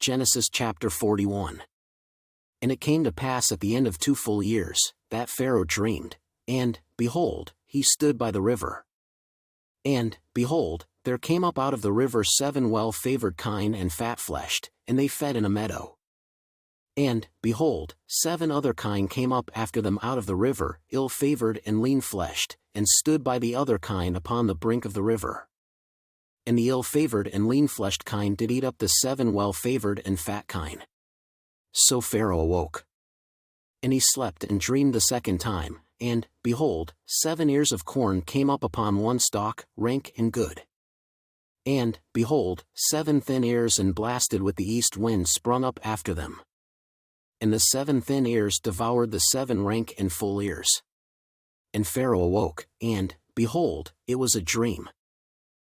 Genesis chapter 41. And it came to pass at the end of 2 full years, that Pharaoh dreamed, and, behold, he stood by the river. And, behold, there came up out of the river 7 well-favored kine and fat-fleshed, and they fed in a meadow. And, behold, 7 other kine came up after them out of the river, ill-favored and lean-fleshed, and stood by the other kine upon the brink of the river. And the ill-favored and lean-fleshed kine did eat up the 7 well-favored and fat kine. So Pharaoh awoke. And he slept and dreamed the second time, and, behold, 7 ears of corn came up upon one stalk, rank and good. And, behold, 7 thin ears and blasted with the east wind sprung up after them. And the 7 thin ears devoured the 7 rank and full ears. And Pharaoh awoke, and, behold, it was a dream.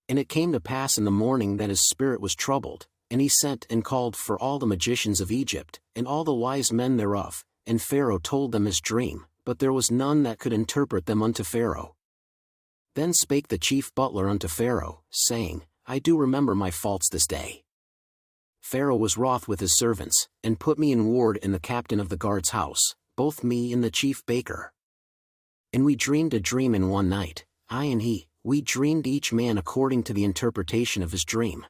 And it came to pass in the morning that his spirit was troubled, and he sent and called for all the magicians of Egypt, and all the wise men thereof, and Pharaoh told them his dream, but there was none that could interpret them unto Pharaoh. Then spake the chief butler unto Pharaoh, saying, I do remember my faults this day. Pharaoh was wroth with his servants, and put me in ward in the captain of the guard's house, both me and the chief baker. And we dreamed a dream in one night, I and he, we dreamed each man according to the interpretation of his dream.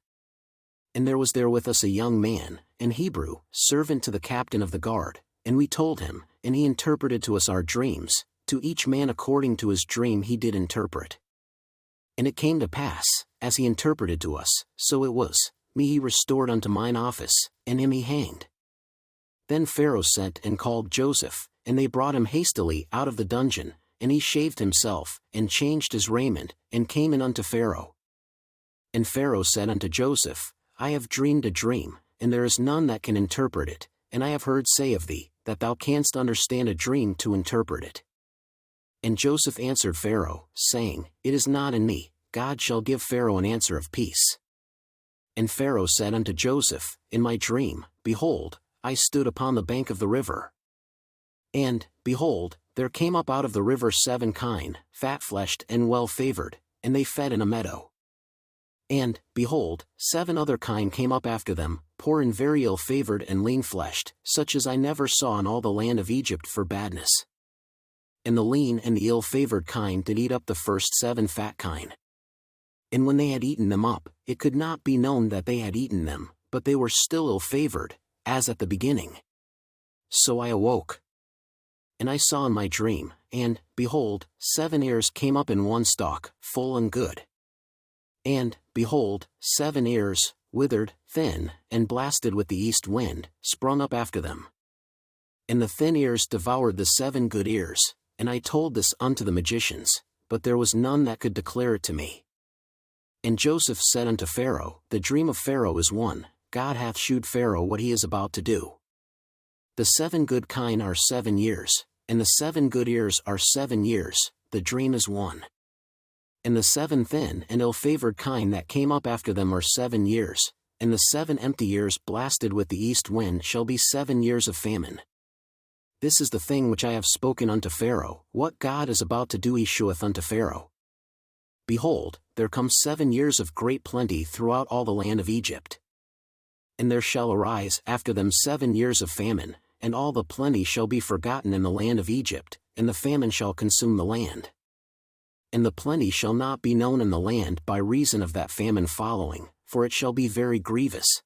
And there was there with us a young man, an Hebrew, servant to the captain of the guard, and we told him, and he interpreted to us our dreams, to each man according to his dream he did interpret. And it came to pass, as he interpreted to us, so it was, me he restored unto mine office, and him he hanged. Then Pharaoh sent and called Joseph, and they brought him hastily out of the dungeon, and he shaved himself, and changed his raiment, and came in unto Pharaoh. And Pharaoh said unto Joseph, I have dreamed a dream, and there is none that can interpret it, and I have heard say of thee, that thou canst understand a dream to interpret it. And Joseph answered Pharaoh, saying, It is not in me, God shall give Pharaoh an answer of peace. And Pharaoh said unto Joseph, In my dream, behold, I stood upon the bank of the river. And, behold, there came up out of the river 7 kine, fat-fleshed and well-favored, and they fed in a meadow. And, behold, 7 other kine came up after them, poor and very ill-favored and lean-fleshed, such as I never saw in all the land of Egypt for badness. And the lean and the ill-favored kine did eat up the first 7 fat kine. And when they had eaten them up, it could not be known that they had eaten them, but they were still ill-favored, as at the beginning. So I awoke. And I saw in my dream, and, behold, 7 ears came up in one stalk, full and good. And, behold, 7 ears, withered, thin, and blasted with the east wind, sprung up after them. And the thin ears devoured the 7 good ears, and I told this unto the magicians, but there was none that could declare it to me. And Joseph said unto Pharaoh, The dream of Pharaoh is one, God hath shewed Pharaoh what he is about to do. The 7 good kine are 7 years, and the 7 good ears are 7 years, the dream is one. And the 7 thin and ill-favored kine that came up after them are 7 years, and the 7 empty years blasted with the east wind shall be 7 years of famine. This is the thing which I have spoken unto Pharaoh, what God is about to do he sheweth unto Pharaoh. Behold, there come 7 years of great plenty throughout all the land of Egypt. And there shall arise after them 7 years of famine, and all the plenty shall be forgotten in the land of Egypt, and the famine shall consume the land. And the plenty shall not be known in the land by reason of that famine following, for it shall be very grievous.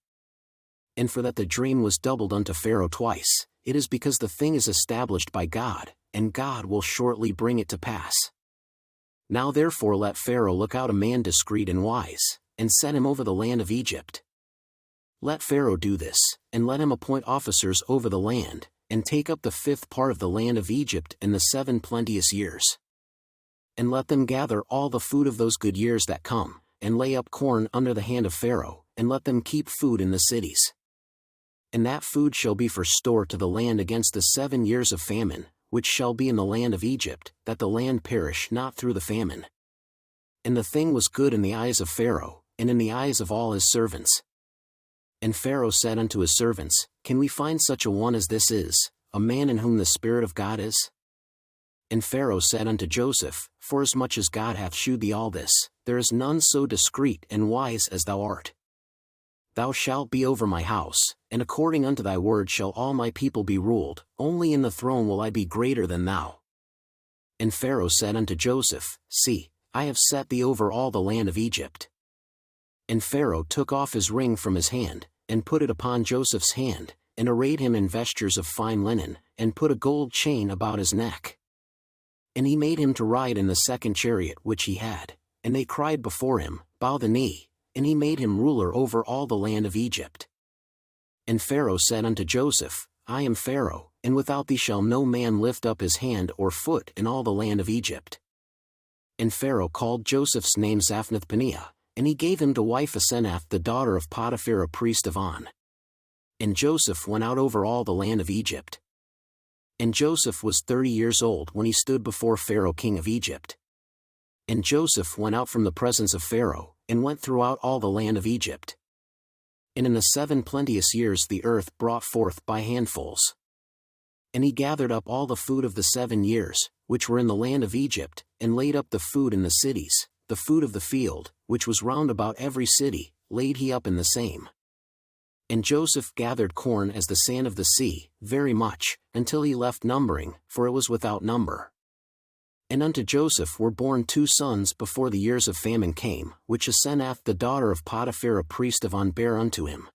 And for that the dream was doubled unto Pharaoh twice, it is because the thing is established by God, and God will shortly bring it to pass. Now therefore let Pharaoh look out a man discreet and wise, and set him over the land of Egypt. Let Pharaoh do this, and let him appoint officers over the land, and take up the 5th part of the land of Egypt in the 7 plenteous years. And let them gather all the food of those good years that come, and lay up corn under the hand of Pharaoh, and let them keep food in the cities. And that food shall be for store to the land against the 7 years of famine, which shall be in the land of Egypt, that the land perish not through the famine. And the thing was good in the eyes of Pharaoh, and in the eyes of all his servants. And Pharaoh said unto his servants, Can we find such a one as this is, a man in whom the Spirit of God is? And Pharaoh said unto Joseph, Forasmuch as God hath shewed thee all this, there is none so discreet and wise as thou art. Thou shalt be over my house, and according unto thy word shall all my people be ruled, only in the throne will I be greater than thou. And Pharaoh said unto Joseph, See, I have set thee over all the land of Egypt. And Pharaoh took off his ring from his hand, and put it upon Joseph's hand, and arrayed him in vestures of fine linen, and put a gold chain about his neck. And he made him to ride in the second chariot which he had, and they cried before him, Bow the knee, and he made him ruler over all the land of Egypt. And Pharaoh said unto Joseph, I am Pharaoh, and without thee shall no man lift up his hand or foot in all the land of Egypt. And Pharaoh called Joseph's name Zaphnath-Paneah, and he gave him to wife Asenath the daughter of Potiphar a priest of On. And Joseph went out over all the land of Egypt. And Joseph was 30 years old when he stood before Pharaoh king of Egypt. And Joseph went out from the presence of Pharaoh, and went throughout all the land of Egypt. And in the 7 plenteous years the earth brought forth by handfuls. And he gathered up all the food of the 7 years, which were in the land of Egypt, and laid up the food in the cities, the food of the field, which was round about every city, laid he up in the same. And Joseph gathered corn as the sand of the sea, very much, until he left numbering, for it was without number. And unto Joseph were born 2 sons before the years of famine came, which Asenath the daughter of Potiphar a priest of On bare unto him.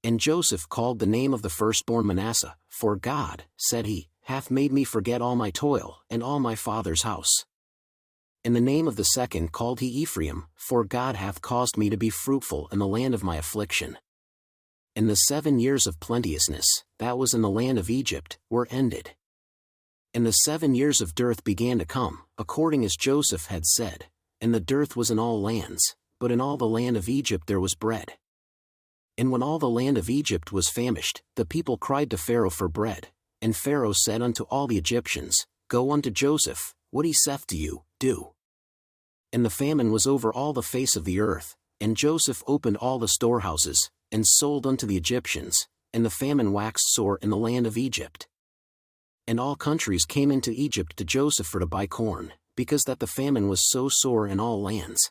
And Joseph called the name of the firstborn Manasseh, for God, said he, hath made me forget all my toil, and all my father's house. And the name of the second called he Ephraim, for God hath caused me to be fruitful in the land of my affliction. And the 7 years of plenteousness, that was in the land of Egypt, were ended. And the 7 years of dearth began to come, according as Joseph had said, and the dearth was in all lands, but in all the land of Egypt there was bread. And when all the land of Egypt was famished, the people cried to Pharaoh for bread, and Pharaoh said unto all the Egyptians, Go unto Joseph, what he saith to you, do. And the famine was over all the face of the earth, and Joseph opened all the storehouses, and sold unto the Egyptians, and the famine waxed sore in the land of Egypt. And all countries came into Egypt to Joseph for to buy corn, because that the famine was so sore in all lands.